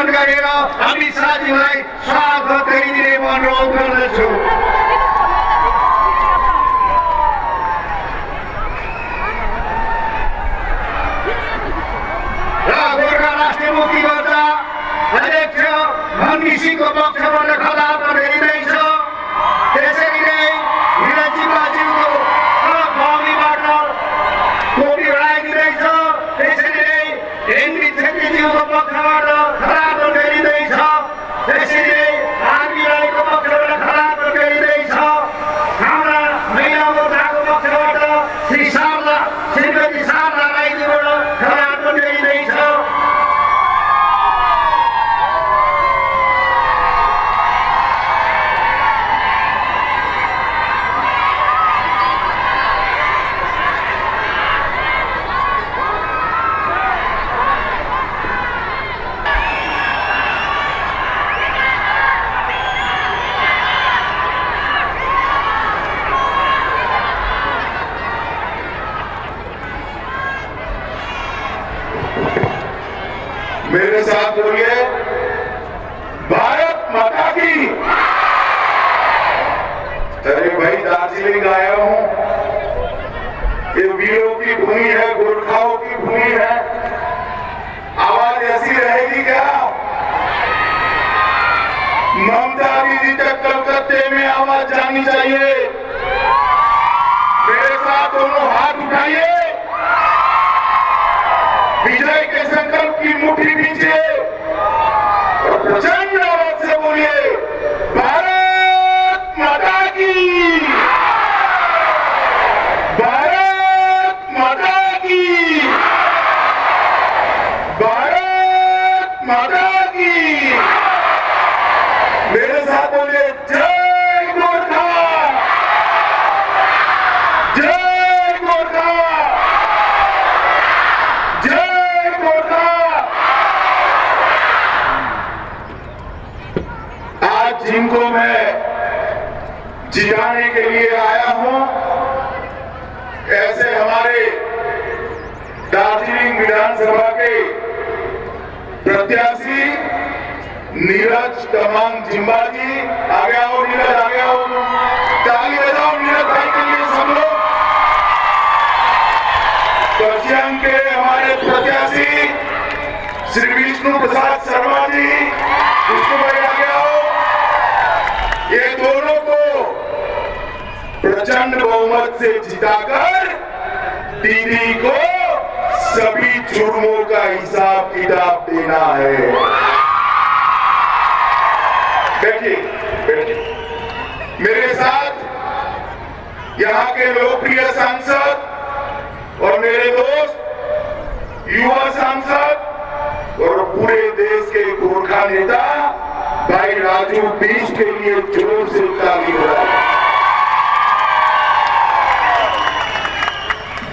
ग्रहण गरेर अमित शाहजीलाई स्वागत गरिदिने म अनुरोध गर्दछु। र गोर्खा राष्ट्रिय मुक्ति मोर्चा अध्यक्ष मन घिसिङको पक्षबाट खदाप गरिँदैछ। त्यसरी नै निरजी बाज्यूको भूमिबाट टोपी उडाइदिँदैछ। त्यसरी नै एनबी छेत्रीज्यूको पक्षबाट खदाप गरिँदैछ। त्यसरी नै आरबी राईको पक्षबाट खदाप गरिँदैछ। हाम्रा महिला मोर्चाको पक्षबाट श्रीमती शारदा राईज्यूबाट खदाप गरिँदैछ। मेरे साथ बोलिए, भारत माता की। अरे भाई, दार्जिलिंग आया हूं, ये वीरों की भूमि है, गोरखाओं की भूमि है। आवाज ऐसी रहेगी क्या? ममता दीदी तक कलकत्ते में आवाज जानी चाहिए। मेरे साथ दोनों हाथ उठाइए, विजय के संकल्प की मुट्ठी नीचे और प्रचंड आवाज से बोलिए, भारत माता की, भारत माता की, भारत माता की। मेरे साथ बोलिए, जय गोरखा, जय गोरखा, जय गोरखा। आज जिनको मैं जिताने के लिए आया हूं, ऐसे हमारे दार्जिलिंग विधानसभा के प्रत्याशी नीरज तमांग जिम्बा जी। आगे आओ नीरज, आगे आओ, ताली बजाओ नीरज भाई के लिए सब लोग। पश्चिम के हमारे प्रत्याशी श्री विष्णु प्रसाद शर्मा जी, विष्णु भाई आगे आओ। ये दोनों को प्रचंड बहुमत से जिताकर दीदी को सभी जुर्मों का हिसाब किताब देना है। बैठिए, बैठिए। मेरे साथ यहाँ के लोकप्रिय सांसद और मेरे दोस्त युवा सांसद और पूरे देश के गोरखा नेता भाई राजू बिष्ट के लिए जोर से ताली बजाएं।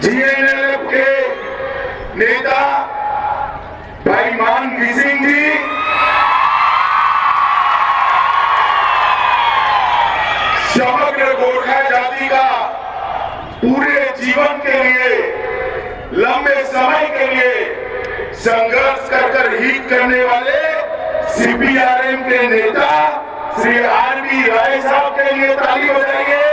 जीएनएलएफ के नेता भाई मान घिसिङ जी, समग्र गोरखा जाति का पूरे जीवन के लिए, लंबे समय के लिए संघर्ष कर हित करने वाले सीपीआरएम के नेता श्री आरबी राय साहब के लिए ताली बजाइए।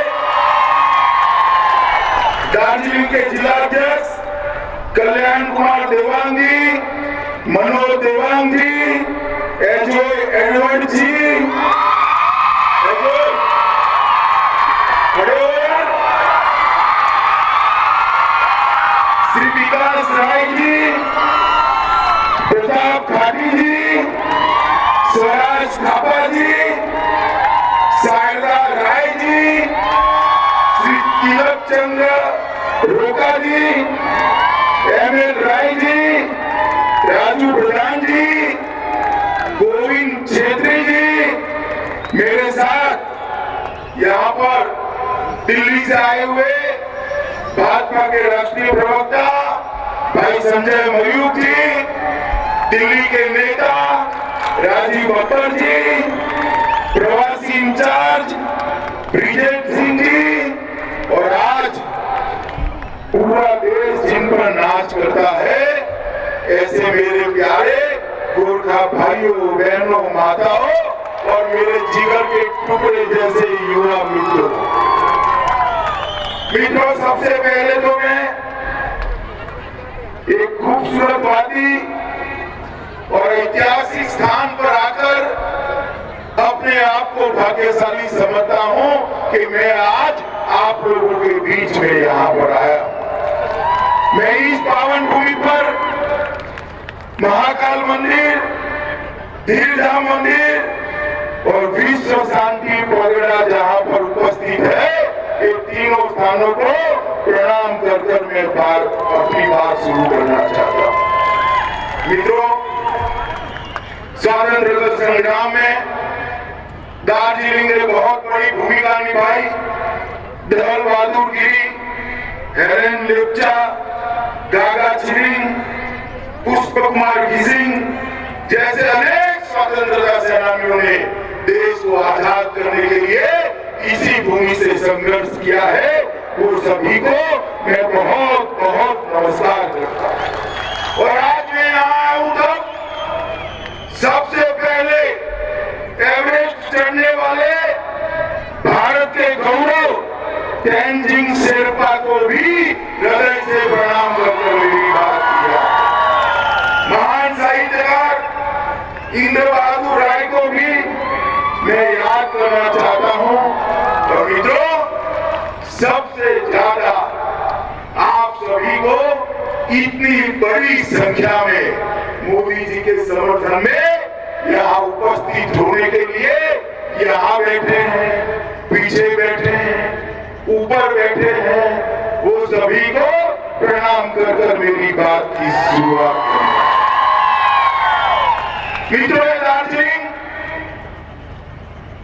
दार्जिलिंग के जिलाध्यक्ष कल्याण कुमार देवांग जी, मनोज देवांग जी, एडवर्ड जी, श्री विकास राय जी, प्रताप खाटी जी, स्वराज थापा जी, शारदा राय जी, श्री तिलक चंद्र रोका जी, एमएल राय जी, राजू प्रधान जी, गोविंद छेत्री जी। मेरे साथ यहाँ पर दिल्ली से आए हुए भाजपा के राष्ट्रीय प्रवक्ता भाई संजय मयूख जी, दिल्ली के नेता राजीव बब्बर जी, प्रवासी इंचार्ज ब्रिजेश सिंह जी, और आज पूरा देश जिन पर नाच करता है ऐसे मेरे प्यारे गोरखा भाइयों, बहनों, माताओं और मेरे जिगर के टुकड़े जैसे युवा मित्रों, सबसे पहले तो मैं एक खूबसूरत वादी और ऐतिहासिक स्थान पर आकर अपने आप को भाग्यशाली समझता हूं कि मैं आज आप लोगों के बीच में यहां पर आया हूं। मैं इस पावन भूमि पर महाकाल मंदिर, धीरधाम मंदिर और विश्व शांति पगड़ा जहां पर उपस्थित है, ये तीनों स्थानों को प्रणाम कर मैं अपनी बात शुरू करना चाहता हूं। मित्रों, स्वातंत्रता संग्राम में दार्जिलिंग ने बहुत बड़ी भूमिका निभाई। धवल बहादुर गिरी, हेलेन लेप्चा, गागा छिरिंग, पुष्प कुमार घिसिंग जैसे अनेक स्वतंत्रता सेनानियों ने देश को आजाद करने के लिए इसी भूमि से संघर्ष किया है। वो सभी को मैं बहुत बहुत नमस्कार करता हूं। और आज मैं यहाँ आया हूं तब सबसे पहले एवरेस्ट चढ़ने वाले भारत के गौरव तेंजिंग शेरपा को भी हृदय से प्रणाम करके मेरी बात किया। महान साहित्यकार इंद्र बहादुर राय को भी मैं याद करना चाहता हूं। और मित्रों, सबसे ज्यादा आप सभी को इतनी बड़ी संख्या में मोदी जी के समर्थन में यहाँ उपस्थित होने के लिए यहाँ बैठे हैं, पीछे बैठे हैं, ऊपर बैठे हैं, वो सभी को प्रणाम कर मेरी बात की शुरुआत करें। मित्रों, दार्जिलिंग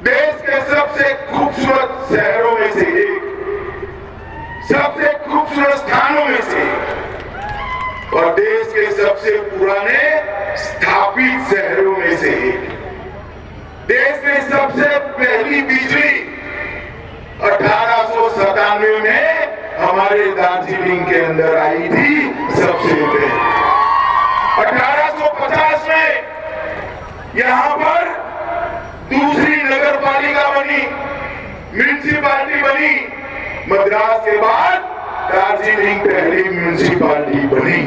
देश के सबसे खूबसूरत शहरों में से एक, सबसे खूबसूरत स्थानों में से और देश के सबसे पुराने स्थापित शहरों में से एक। देश में सबसे पहली बिजली 1897 में हमारे दार्जिलिंग के अंदर आई थी। सबसे पहले 1850 में यहाँ पर दूसरी नगर पालिका बनी, म्युनिसिपालिटी बनी। मद्रास के बाद दार्जिलिंग पहली म्युनिसिपालिटी बनी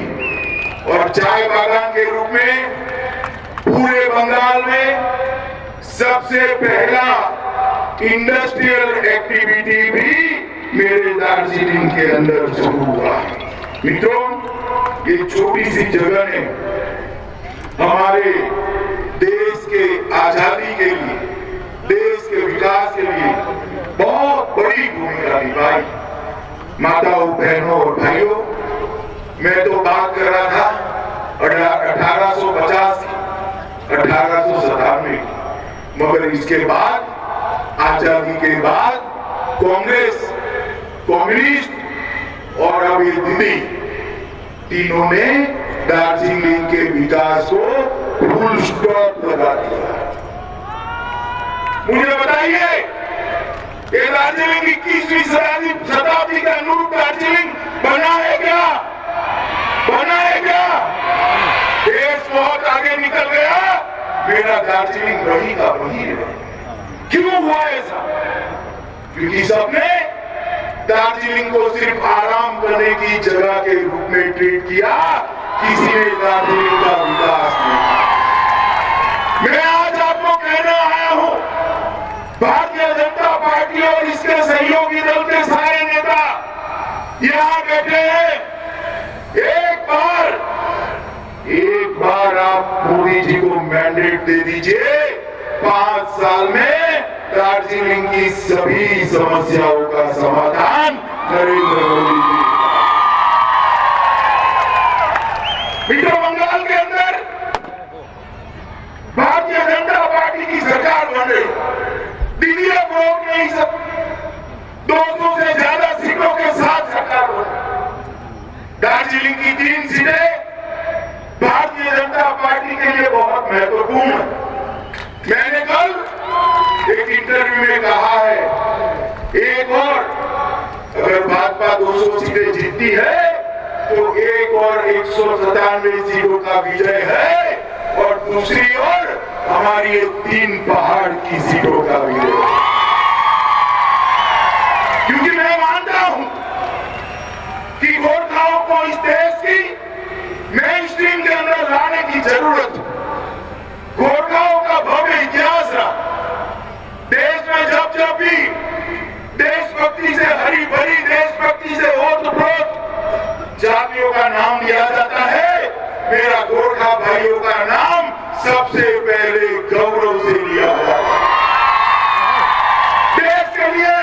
और चाय बागान के रूप में पूरे बंगाल में सबसे पहला इंडस्ट्रियल एक्टिविटी भी मेरे दार्जिलिंग के अंदर शुरू हुआ। मित्रों, ये छोटी सी जगह ने हमारे देश के आजादी के लिए, देश के विकास के लिए बहुत बड़ी भूमिका निभाई। माताओं, बहनों और भाइयों, मैं तो बात कर रहा था 1850 की, 1897 की, मगर इसके बाद आजादी के बाद कांग्रेस, कम्युनिस्ट और अब ये दिल्ली, तीनों ने दार्जिलिंग के विकास को फुल स्टॉप लगा दिया। मुझे बताइए, ये दार्जिलिंग 21वीं शताब्दी का अनुरूप दार्जिलिंग बना है क्या? बना है क्या? देश बहुत आगे निकल गया, मेरा दार्जिलिंग वही का वही है। क्यों हुआ ऐसा? क्योंकि सबने दार्जिलिंग को सिर्फ आराम करने की जगह के रूप में ट्रीट किया, किसी ने दार्जिलिंग का विकास नहीं। मैं आज आपको कहना आया हूं, भारतीय जनता पार्टी और इसके सहयोगी दल के सारे नेता यहां बैठे हैं। एक बार आप मोदी जी को मैंडेट दे दीजिए, 5 साल में दार्जिलिंग की सभी समस्याओं का समाधान नरेंद्र मोदी जी। मित्रों, बंगाल के अंदर भारतीय जनता पार्टी की सरकार बन रही, दिल्ली को रोक नहीं सकती, 200 से ज्यादा सीटों के साथ सरकार बन रही। दार्जिलिंग की 3 सीटें भारतीय जनता पार्टी के लिए बहुत महत्वपूर्ण है। मैंने कल एक इंटरव्यू में कहा है, एक और अगर भाजपा 200 सीटें जीतती है तो एक और 197 सीटों का विजय है और दूसरी ओर हमारी ये 3 पहाड़ की सीटों का भी है। क्योंकि मैं मानता हूं कि गोरखाओं को इस देश की मेन स्ट्रीम के अंदर लाने की जरूरत है। गोरखाओं का भव्य इतिहास रहा। देश में जब जब भी देशभक्ति से हरी भरी देशभक्ति से ओतप्रोत जातियों का नाम लिया जाता है, मेरा गोरखा भाइयों का नाम सबसे पहले गौरव से लिया जाता है। देश के लिए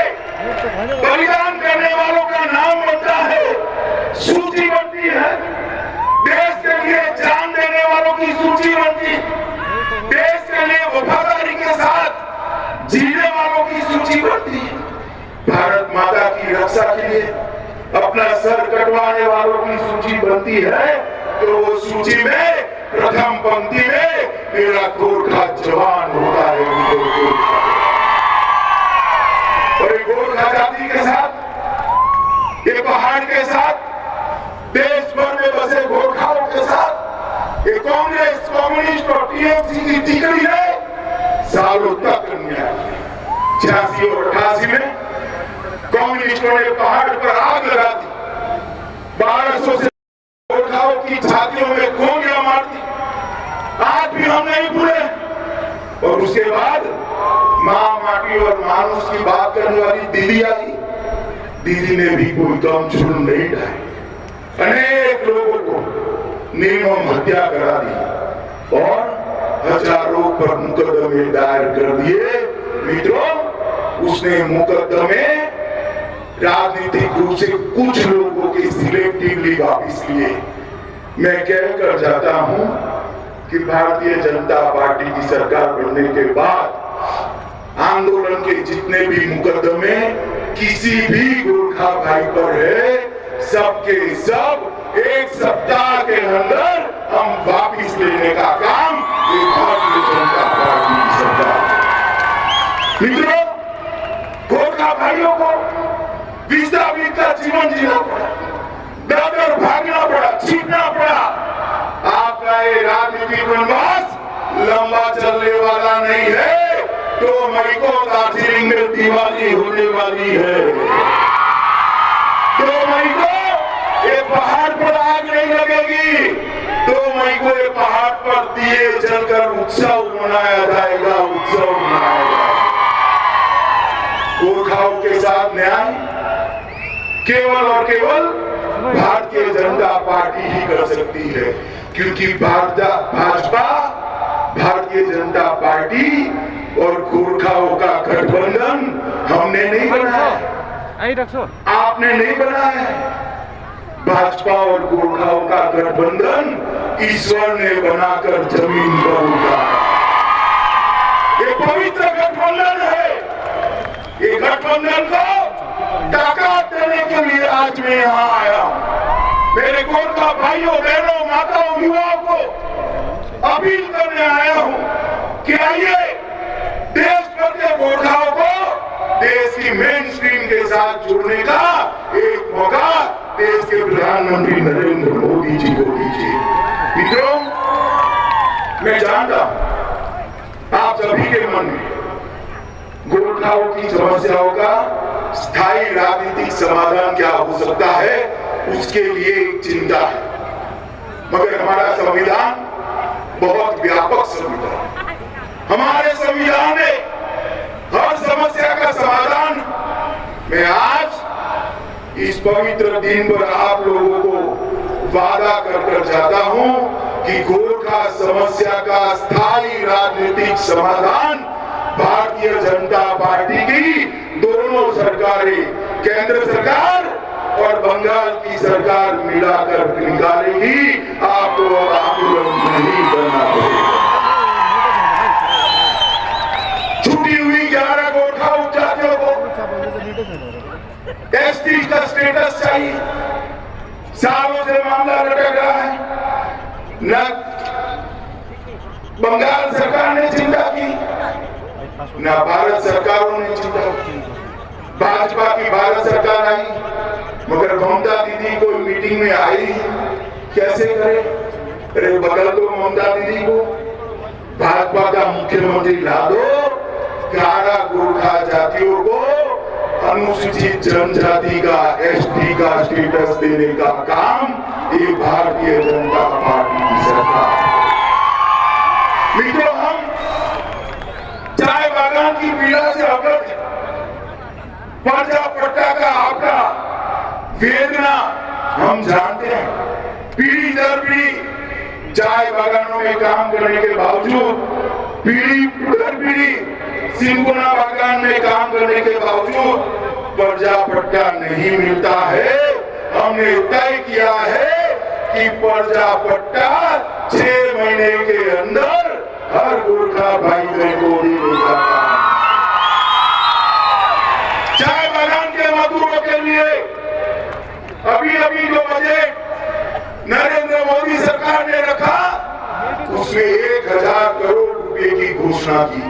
बलिदान करने वालों का नाम बनता है, सूची बनती है। देश के लिए जान देने वालों की सूची बनती है। देश के लिए वफादारी के साथ जीने वालों की सूची बनती है। भारत माता की रक्षा के लिए अपना सर कटवाने वालों की सूची बनती है, तो वो सूची में प्रथम पंक्ति में मेरा गोरखा जवान होता है। और ये गोरखा जाति के साथ, ये पहाड़ के साथ, देश भर में बसे गोरखाओं के साथ ये कांग्रेस, कम्युनिस्ट और टीएमसी की टिकड़ी है सालों तक अन्याय। 86 और 88 में कम्युनिस्टों ने पहाड़ पर आग लगा दी, 1200 से गोरखाओं की छातियों में गोलियां मार दी। आज भी हम नहीं भूले। और उसके बाद मां माटी और मानुष की बात करने वाली दीदी आई। दीदी ने भी कोई दम छुड़ नहीं ढाई, अनेक लोगों को निर्मम हत्या करा दी और हजारों पर मुकदमे दायर कर दिए। मित्रों, उसने मुकदमे राजनीतिक रूप से कुछ लोगों के सिलेक्टिवली वापिस लिए। मैं कहकर जाता हूं कि भारतीय जनता पार्टी की सरकार बनने के बाद आंदोलन के जितने भी मुकदमे किसी भी गोरखा भाई पर है, सबके सब एक सप्ताह के अंदर हम वापिस लेने का काम ये भारतीय जनता पार्टी की सरकार। मित्रों, गोरखा भाइयों को बीता जीवन जीना पड़ा, दर भागना पड़ा, छीटना पड़ा। आपका ये राजनीतिक वनवास लंबा चलने वाला नहीं है। 2 मई को दार्जिलिंग में दिवाली होने वाली है। 2 मई को ये पहाड़ पर आग नहीं लगेगी। 2 मई को ये पहाड़ पर दिए जलकर उत्सव मनाया जाएगा, उत्सव मनाया जाएगा। गोरखाओं के साथ न्याय केवल और केवल भारतीय जनता पार्टी ही कर सकती है, क्योंकि भाजपा, भारतीय जनता पार्टी और गोरखाओं का गठबंधन हमने नहीं बनाया, आपने नहीं बनाया। भाजपा और गोरखाओं का गठबंधन ईश्वर ने बनाकर जमीन पर उतारा। ये पवित्र गठबंधन है। ये गठबंधन को ताकत देने के लिए आज मैं यहाँ आया हूँ। मेरे गोरखा भाइयों, बहनों, माताओं, युवाओं को अपील करने आया हूँ कि आइए, देश भर के गोरखाओं को देश की मेन स्ट्रीम के साथ जोड़ने का एक मौका देश के प्रधानमंत्री नरेंद्र मोदी जी को दीजिए। मित्रों, मैं जानता हूं आप सभी के मन में गोरखाओं की समस्याओं का स्थायी राजनीतिक समाधान क्या हो सकता है, उसके लिए एक चिंता है। मगर हमारा संविधान बहुत व्यापक संविधान। हमारे संविधान में हर समस्या का समाधान। मैं आज इस पवित्र दिन पर आप लोगों को वादा कर जाता हूं कि गोरखा समस्या का स्थायी राजनीतिक समाधान भारतीय जनता पार्टी की दोनों सरकारें, केंद्र सरकार और बंगाल की सरकार मिलाकर निकालेगी। आपको आंदोलन नहीं करना पड़ेगा। छुट्टी हुई 11 गोरखा उपजातियों को एसटी का स्टेटस चाहिए। सालों से मामला लटक रहा है। न बंगाल सरकार ने चिंता की, न भारत सरकारों ने चिंता की। भाजपा की भारत सरकार आई, मगर ममता दीदी कोई मीटिंग में आई कैसे करे? अरे बदल दो ममता दीदी को, भाजपा का मुख्यमंत्री ला दो, 11 गोरखा जातियों को अनुसूचित जनजाति का एसटी का स्टेटस देने का काम ये भारतीय जनता पार्टी की सरकार। मित्रों, हम चाय बागान की पीड़ा से अवगत हैं। पर्चा पट्टा का आपका वेदना हम जानते हैं। पीढ़ी दर पीढ़ी चाय बागानों में काम करने के बावजूद, पीढ़ी दर पीढ़ी सिंकोना बागान में काम करने के बावजूद पर्चा पट्टा नहीं मिलता है। हमने तय किया है कि पर्चा पट्टा 6 महीने के अंदर हर गोरखा भाई बहन को देने का काम। चाय बागान के मजदूरों के लिए अभी जो बजट नरेंद्र मोदी सरकार ने रखा, उसमें 1000 करोड़ रुपए की घोषणा की।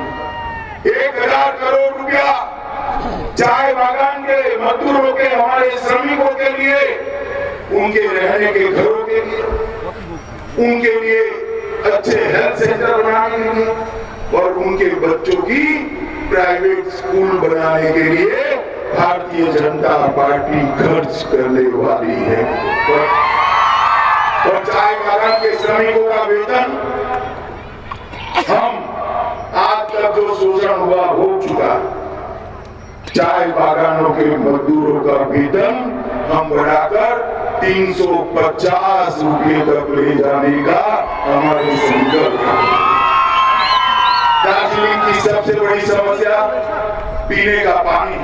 1000 करोड़ रुपया चाय बागान के मजदूरों के, हमारे श्रमिकों के लिए, उनके रहने के घरों के लिए, उनके लिए अच्छे हेल्थ सेंटर बनाने के लिए और उनके बच्चों की प्राइवेट स्कूल बनाने के लिए भारतीय जनता पार्टी खर्च करने वाली है। और चाय बागान के श्रमिकों का वेतन, हम आज तक जो शोषण हुआ हो चुका, चाय बागानों के मजदूरों का वेतन हम बढ़ाकर 350 रुपए तक ले जाने का हमारे संकल्प है। दार्जिलिंग की सबसे बड़ी समस्या पीने का पानी।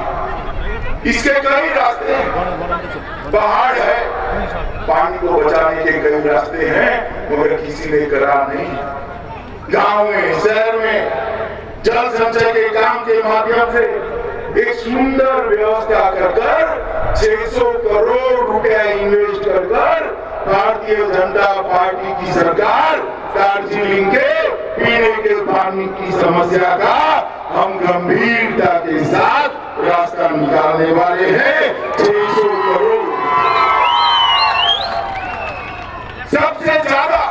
इसके कई रास्ते हैं। पहाड़ है, पानी को बचाने के कई रास्ते हैं, मगर किसी ने करा नहीं। गांव में, शहर में जल संचय के काम के माध्यम से एक सुंदर व्यवस्था कर 600 करोड़ रुपया इन्वेस्ट कर भारतीय जनता पार्टी की सरकार दार्जिलिंग के पीने के पानी की समस्या का हम गंभीरता के साथ रास्ता निकालने वाले हैं। 600 करोड़। सबसे ज्यादा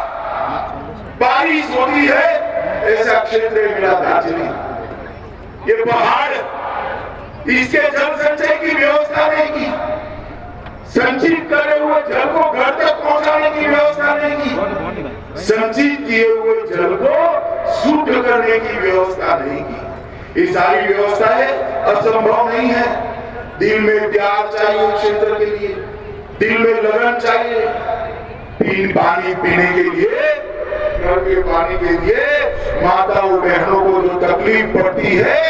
बारिश होती है ऐसा क्षेत्र मिला दार्जिलिंग। ये पहाड़, इसके जल संचय की व्यवस्था नहीं की, संचित करे हुए जल को घर तक पहुंचाने की व्यवस्था नहीं की, संचित किए हुए जल को शुद्ध करने की व्यवस्था नहीं की। ये सारी व्यवस्थाएं असंभव नहीं है। दिल में प्यार चाहिए क्षेत्र के लिए, दिल में लगन चाहिए। पानी पीने के लिए, घर के पानी के लिए माताओं बहनों को जो तकलीफ पड़ती है,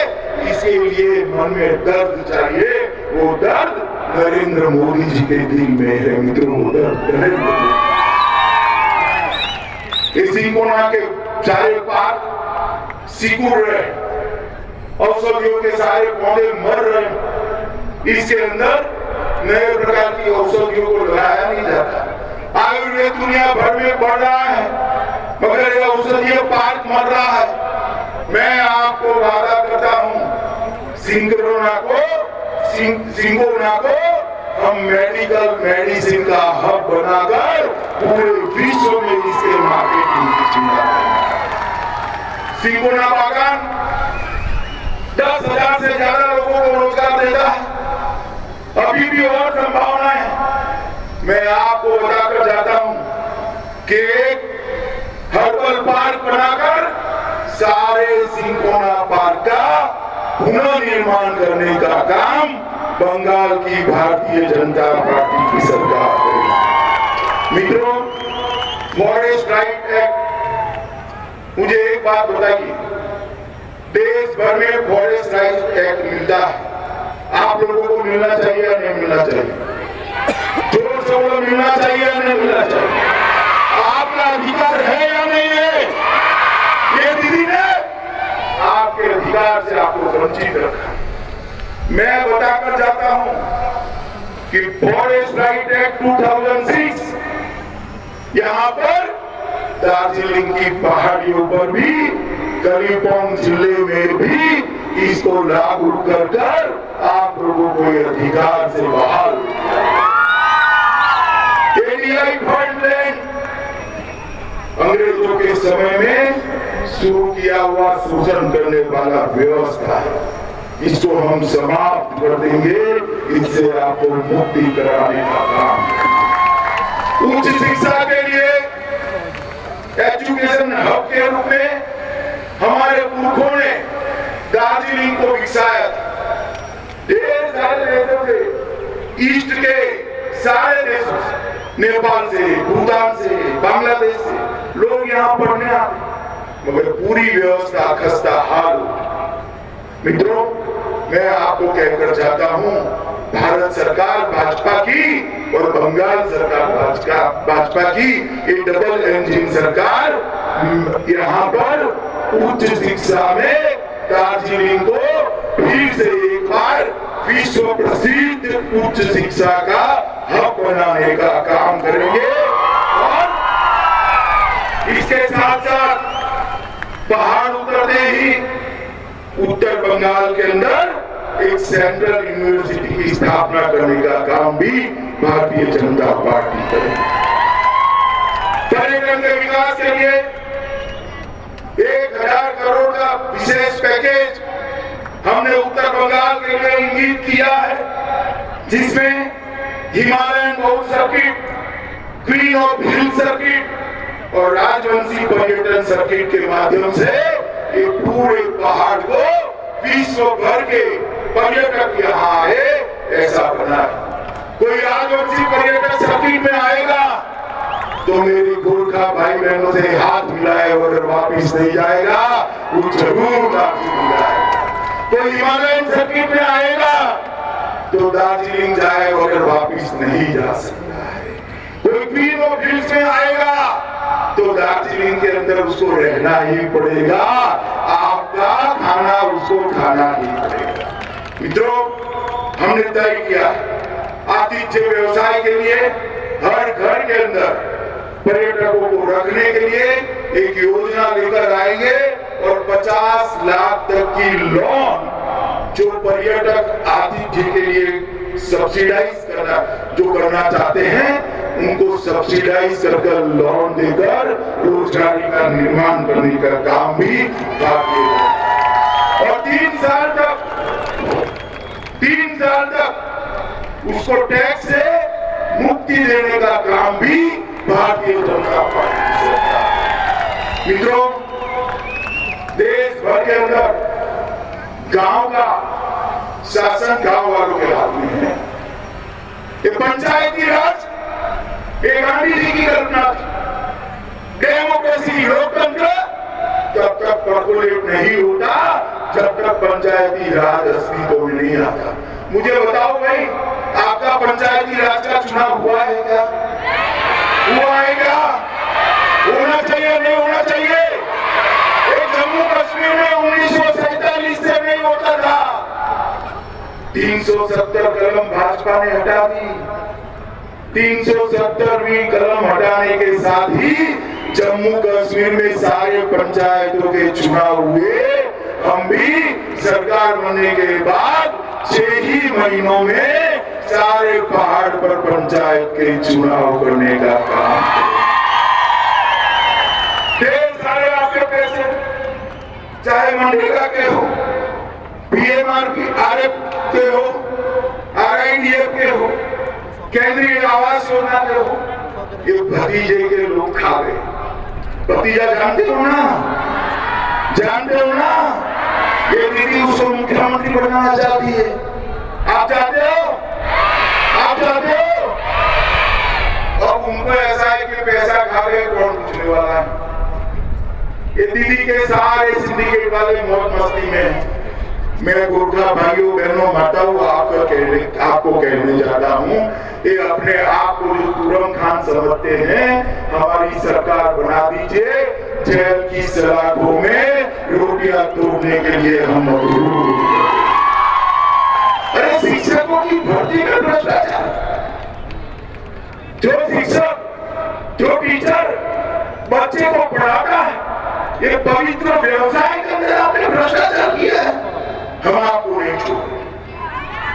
इसके लिए मन में दर्द चाहिए। वो दर्द नरेंद्र मोदी जी के दिल में है। मित्रों, वो दर्द सिंकोना के चारे पार सिकुड़ रहे, औषधियों के सारे पौधे मर रहे। इसके अंदर नए प्रकार की औषधियों को लगाया नहीं जाता। आयुर्वेद दुनिया भर में बढ़ रहा है, मगर यह औषधीय पार्क मर रहा है। मैं आपको वादा करता हूं, सिंकोना को हम मेडिकल मेडिसिन का हब बनाकर पूरे विश्व में इसके मार्केटिंग की चिंता करेंगे। सिंकोना बागान 10,000 से ज्यादा लोगों को रोजगार देता है। अभी भी और संभावना है। मैं आपको बताकर जाता हूं कि एक हर्बल पार्क बनाकर सारे सिंकोना पार्क का पुनर्निर्माण करने का काम बंगाल की भारतीय जनता पार्टी की सरकार करेगी। मित्रों, फॉरेस्ट राइट एक्ट, मुझे एक बात बताइए, देश भर में फॉरेस्ट राइट एक्ट मिलता है। आप लोगों को मिलना चाहिए या नहीं मिलना चाहिए? जोर से बोलो, मिलना चाहिए या नहीं मिलना चाहिए? आपका अधिकार है या नहीं है? ये दीदी ने आपके अधिकार से आपको वंचित रखा। मैं बताकर जाता हूं कि फॉरेस्ट राइट एक्ट 2006 यहां पर दार्जिलिंग की पहाड़ियों पर भी, कलिम्पोंग जिले में भी इसको लागू कर आप लोगों को ये अधिकार से बहाल एरियाई फंड लैंड अंग्रेजों के समय में शुरू किया हुआ शोषण करने वाला व्यवस्था है, इसको हम समाप्त कर देंगे। इससे आपको मुक्ति कराने का काम। उच्च शिक्षा के लिए एजुकेशन हब के रूप में हमारे पुरखों ने दार्जिलिंग को विकसाया था। ढेर सारे देशों से, ईस्ट के सारे देशों से, नेपाल से, भूटान से, बांग्लादेश से लोग यहाँ पढ़ने आते, मगर पूरी व्यवस्था खस्ता हाल। मित्रों, मैं आपको कहकर जाता हूँ, भारत सरकार भाजपा की और बंगाल सरकार भाजपा की एक डबल इंजन सरकार यहाँ पर उच्च शिक्षा में दार्जिलिंग को फिर से एक बार विश्व प्रसिद्ध उच्च शिक्षा का हब बनाने का काम करेंगे। और इसके साथ साथ पहाड़ उतरते ही उत्तर बंगाल के अंदर एक सेंट्रल यूनिवर्सिटी की स्थापना करने का काम भी भारतीय जनता पार्टी करेगी। पर्यटन के विकास के लिए 1000 करोड़ का विशेष पैकेज हमने उत्तर बंगाल के लिए इंगित किया है, जिसमें Himalayan bowl circuit, queen of hill circuit और राजवंशी पर्यटन सर्किट के माध्यम से ये पूरे पहाड़ को विश्व भर के पर्यटक यहाँ आए, ऐसा बना है। कोई राजवंशी पर्यटक सर्किट में आएगा तो मेरी गोरखा भाई बहनों से हाथ मिलाए अगर वापिस नहीं जाएगा, वो जरूर वापिस मिलाएगा। कोई हिमालयन सर्किट में आएगा तो दार्जिलिंग जाए अगर वापिस नहीं जा सकता है। कोई क्वीन ऑफ हिल्स में आएगा तो दार्जिलिंग के अंदर उसको रहना ही पड़ेगा, आपका खाना उसको खाना ही पड़ेगा। मित्रों, हमने तय किया आतिथ्य व्यवसाय के लिए हर घर के अंदर पर्यटकों को रखने के लिए एक योजना लेकर आएंगे और 50 लाख तक की लोन जो पर्यटक आतिथ्य के लिए सब्सिडाइज करना चाहते हैं, उनको सब्सिडाइज कर लोन देकर रोजगारी का निर्माण करने का काम भी बाकी है। और 3 साल तक उसको टैक्स से मुक्ति देने का काम भी भारतीय जनता पार्टी सरकार। मित्रों, देश भर के अंदर गांव का शासन गांव वालों के हाथ में है। ये पंचायती राज एक गांधी जी की कल्पना थी। डेमोक्रेसी, लोकतंत्र तब तक पर्कुलेट नहीं होता जब तक पंचायती राज अस्तित्व में नहीं आता। मुझे बताओ भाई, आपका पंचायती राज का चुनाव हुआ है क्या? हुआ है क्या? होना चाहिए, नहीं होना चाहिए? एक जम्मू कश्मीर में 1947 से नहीं होता था। 370 कलम भाजपा ने हटा दी। 370वीं कलम हटाने के साथ ही जम्मू कश्मीर में सारे पंचायतों के चुनाव हुए। हम भी सरकार बनने के बाद 6 ही महीनों में सारे पहाड़ पर पंचायत के चुनाव करने का काम किया। ढेर सारे आपके पैसे, चाहे मनरेगा के हो, PMRF के हो, RIDF के हो, केंद्रीय आवास योजना के हो, ये भतीजे के लोग खा गए। भतीजा जानते हो ना? जानते हो ना? ये दीदी उसको मुख्यमंत्री बनाना चाहती है। आप चाहते हो? आप चाहते हो? अब उनको ऐसा है कि पैसा खा गए, कौन पूछने वाला है? ये दीदी के सारे सिंडिकेट वाले मौज मस्ती में हैं। मैं गोरखा भाइयों बहनों माताओं आपको कहने जाता हूँ, ये अपने आप को जो तुरम खान समझते हैं, हमारी सरकार बना दीजिए। जेल की सलाखों में रोटियां तोड़ने के लिए हम मजबूर। अरे शिक्षकों की भर्ती में भ्रष्टाचार, जो शिक्षक, जो टीचर बच्चे को पढ़ाता है, ये पवित्र व्यवसाय के अंदर आपने भ्रष्टाचार किया है। हम आपको नहीं छोड़ेंगे।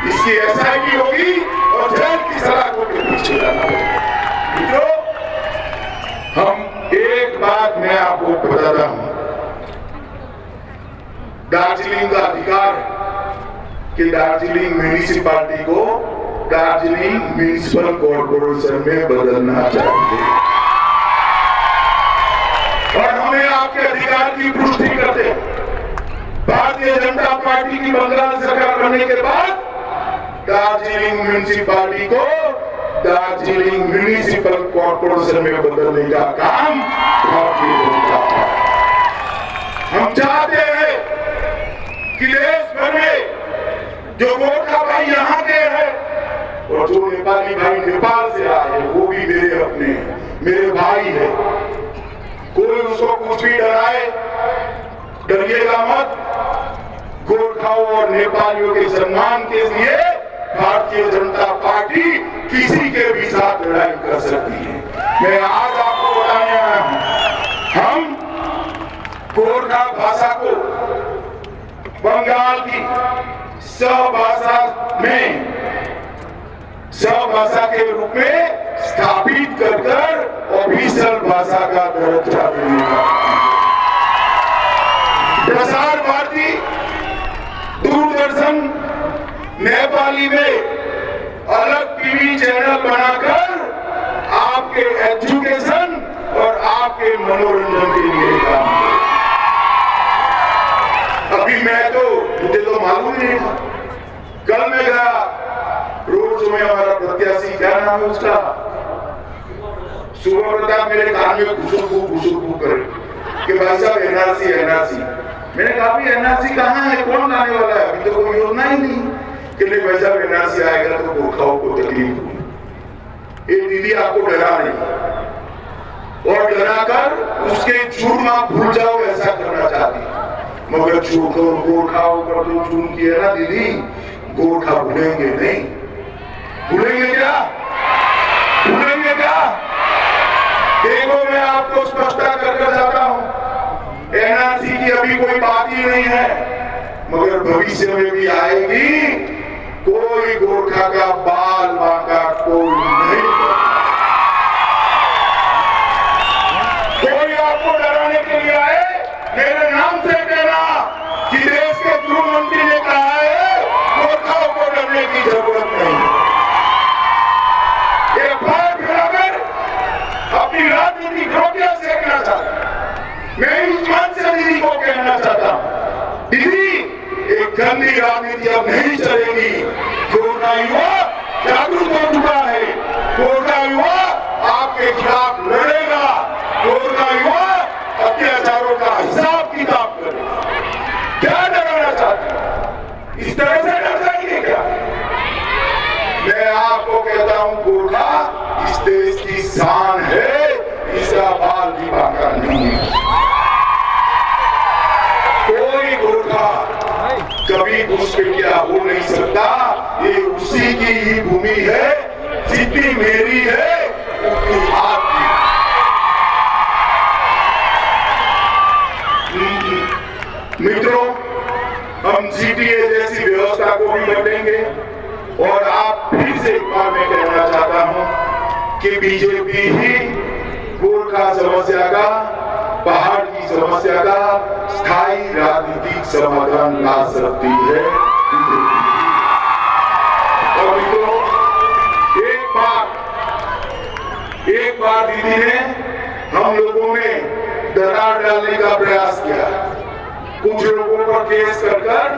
इसकी SIT होगी और जेल की सलाखों के पीछे जाना होगा। हम एक बात मैं आपको बताता हूं, दार्जिलिंग का अधिकार है कि दार्जिलिंग म्यूनिसिपैलिटी को दार्जिलिंग म्यूनिसिपल कॉर्पोरेशन में बदलना चाहिए और हमें आपके अधिकार की पुष्टि करते हैं। भारतीय जनता पार्टी की बंगाल सरकार बनने के बाद दार्जिलिंग म्यूनिसिपैलिटी को दार्जिलिंग म्यूनिसिपल कॉर्पोरेशन में बदलने का काम भारतीय जनता पार्टी। हम चाहते हैं कि देश भर में जो गोरखा भाई यहाँ के हैं और जो नेपाली भाई नेपाल से आए हैं वो भी मेरे अपने हैं, मेरे भाई है। कोई उसको कुछ भी डराए, डरिएगा मत। गोरखाओं और नेपालियों के सम्मान के लिए भारतीय जनता पार्टी किसी के भी साथ लड़ाई कर सकती है। मैं आज आपको बताने आया हूं, हम गोरखा भाषा को बंगाल की सहभाषा में सहभाषा के रूप में स्थापित कर ऑफिशियल भाषा का दर्जा देने का प्रसार भारती दूरदर्शन नेपाली में अलग टीवी चैनल बनाकर आपके एजुकेशन और आपके मनोरंजन के लिए काम करे। अभी मुझे तो मालूम नहीं था। कल मैं गया रोड शो में, हमारा प्रत्याशी क्या नाम है उसका, सुबह प्रताप मेरे कान में घुसुक करे कि भाई साहब एनआरसी एनआरसी। मैंने कहा भी एनआरसी कहाँ है, कौन लाने वाला है? अभी तो कोई योजना ही नहीं कि नहीं भाई साहब एनआरसी आएगा तो गोरखाओं को तकलीफ होगी। ये दीदी आपको डरा नहीं और डराकर उसके झूठ आप भूल जाओ ऐसा करना चाहती, मगर गोरखाओं का जो चून किया ना दीदी, गोरखा भूलेंगे नहीं। भूलेंगे क्या? भूलेंगे क्या? देखो मैं आपको स्पष्टता कर जाता हूं, एनआरसी की अभी कोई बात ही नहीं है, मगर भविष्य में भी आएगी। कोई गोरखा का बाल बांका कोई नहीं, कोई आपको डराने के लिए आए मेरे नाम से कहना कि देश के गृह मंत्री ने कहा है गोरखाओं को डरने की जरूरत नहीं। ये फायर फैलाकर अपनी राजनीति रोटियां सेकना चाहता। मैं इस मंच से दीदी को कहना चाहता हूं, दीदी एक गंदी राजनीति अब नहीं चलेगी। गोरखा युवा जागरूक हो चुका है, गोरखा युवा आपके खिलाफ लड़ेगा, गोरखा युवा अत्याचारों का हिसाब किताब करेगा। क्या डराना चाहते? इस तरह से डर जाएंगे क्या? मैं आपको कहता हूं गोरखा इस देश की शान है, इसका बाल भी बांका नहीं है। कोई गोरखा कभी घुसपैठिया हो नहीं सकता। ये उसी की ही भूमि है, जितनी मेरी है उतनी आपकी। मित्रों, हम जीटीए जैसी व्यवस्था को भी बदलेंगे और आप फिर से एक बार मैं कहना चाहता हूं कि बीजेपी ही गोरखा समस्या का, पहाड़ की समस्या का स्थायी राजनीतिक समाधान ला सकती है। और मित्रों, एक बार दीदी ने हम लोगों में दरार डालने का प्रयास किया, कुछ लोगों पर केस कर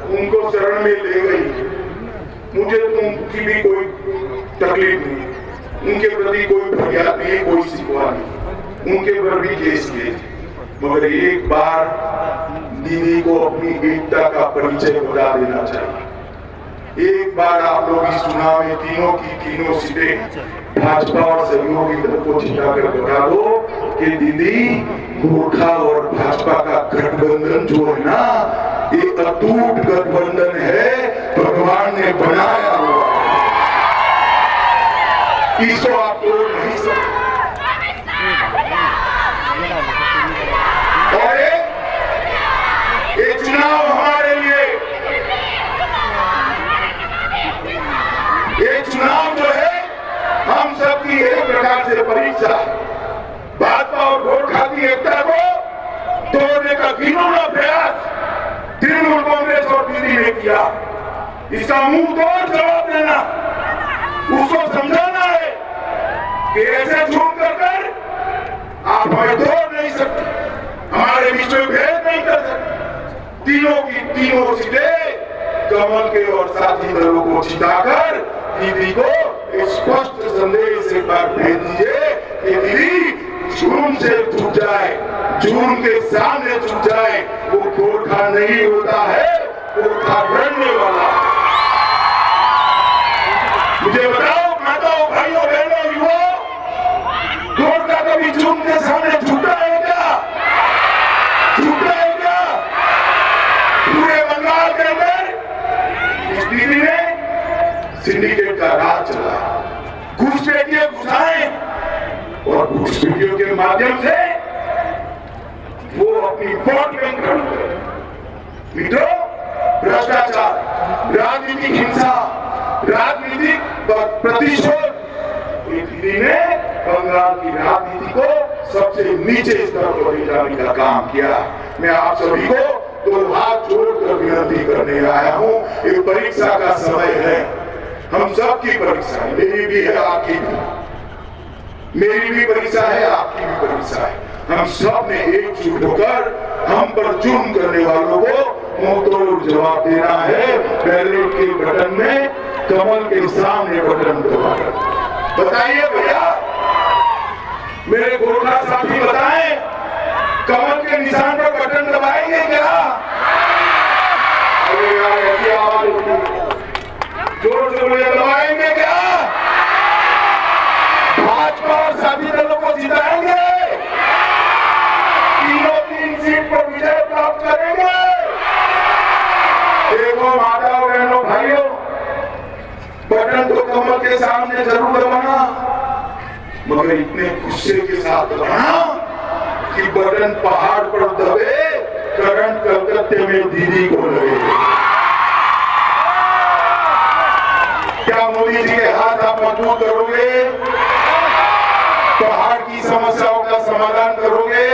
उनको शरण में ले गई। मुझे तो उनकी भी कोई तकलीफ नहीं, उनके प्रति कोई फरियाद नहीं, कोई शिकवा नहीं, उनके पर भी केस किए। मगर एक बार दीदी को अपनी वीरता का परिचय बता देना चाहिए। एक बार आप लोग इस चुनाव में तीनों की तीनों सीटें भाजपा और सहयोगी दल को जिताकर बता दो कि दीदी गोरखा और भाजपा का गठबंधन जो है ना, ये अटूट गठबंधन है, भगवान ने बनाया हुआ है, इसको आप तोड़ नहीं सकते। और ये चुनाव हमारे लिए, ये चुनाव जो है हम सबकी एक प्रकार से परीक्षा है। भाजपा और गोरखा की एकता को तोड़ने का घिनौना प्रयास किया, इसका मुंह तोड़ जवाब देना, उसको समझाना है कि ऐसे झूठ कर आप हमें तोड़ नहीं सकते, हमारे बीच में भेद नहीं कर सकते। तीनों की तीनों सीटें कमल के और साथी दलों को जिताकर दीदी को एक स्पष्ट संदेश एक बार भेज दीजिए कि दीदी जुर्म से झुक जाए, जुर्म के सामने झुक जाए, वो गोरखा नहीं होता है, गोरखा लड़ने वाला। मुझे बताओ माताओं, भाइयों, बहनों, युवाओं, गोरखा कभी जुर्म के सामने झुका है क्या? झुका है क्या? पूरे बंगाल के अंदर इस दीदी ने सिंडिकेट का राज चला, घुसपैठिए घुसाए और घुसपैठियों के माध्यम से वो अपनी वोट बैंक करते। मित्रों, भ्रष्टाचार, राजनीतिक हिंसा, राजनीतिक प्रतिशोध, दीदी ने बंगाल की राजनीति को सबसे नीचे स्तर पर ले जाने का काम किया। मैं आप सभी को दो हाथ जोड़कर विनती करने आया हूँ, ये परीक्षा का समय है, हम सबकी परीक्षा है, मेरी भी है, आपकी भी, मेरी भी परीक्षा है, आपकी भी परीक्षा है। हम सब ने एकजुट होकर हम पर जुर्म करने वालों को मुंहतोड़ जवाब देना है। बैलेट के बटन में कमल के सामने बटन दबाकर बताइए भैया, मेरे गोरखा साथी बताएं, कमल के निशान पर बटन दबाएंगे क्या? अरे यार, ऐसी आवाज जोर से बोलिए, दबाएंगे क्या? भाजपा और साथी दलों को जिताएंगे, तीनों 3 सीट पर विजय प्राप्त करेंगे। देखो माताओं, बहनों, भाइयों, बटन तो कमल के सामने जरूर दबाना, मगर इतने गुस्से के साथ दबाना कि बटन पहाड़ पर दबे, करंट कलकत्ते में दीदी को लगे। क्या मोदी जी के हाथ आप मजबूत करोगे? पहाड़ की समस्याओं का समाधान करोगे?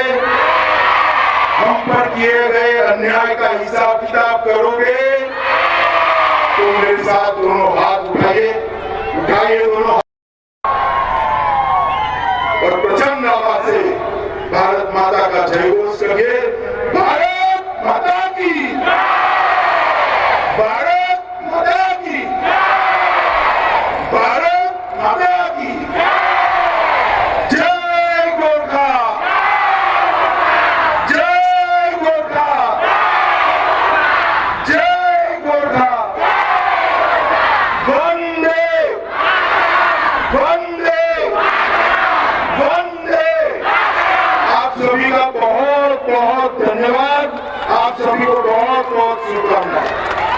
हम पर किए गए अन्याय का हिसाब किताब करोगे? तो मेरे साथ दोनों हाथ उठाइए, उठाइए दोनों हाथ और प्रचंड आवाज से भारत माता का जय घोष करिए। भारत माता की, भारत माता की, भारत माता की जय गोरखा, जय गोरखा, जय गोरखा, वंदे वंदे वंदे। आप सभी का बहुत बहुत धन्यवाद, आप सभी को बहुत बहुत शुभकामनाएं।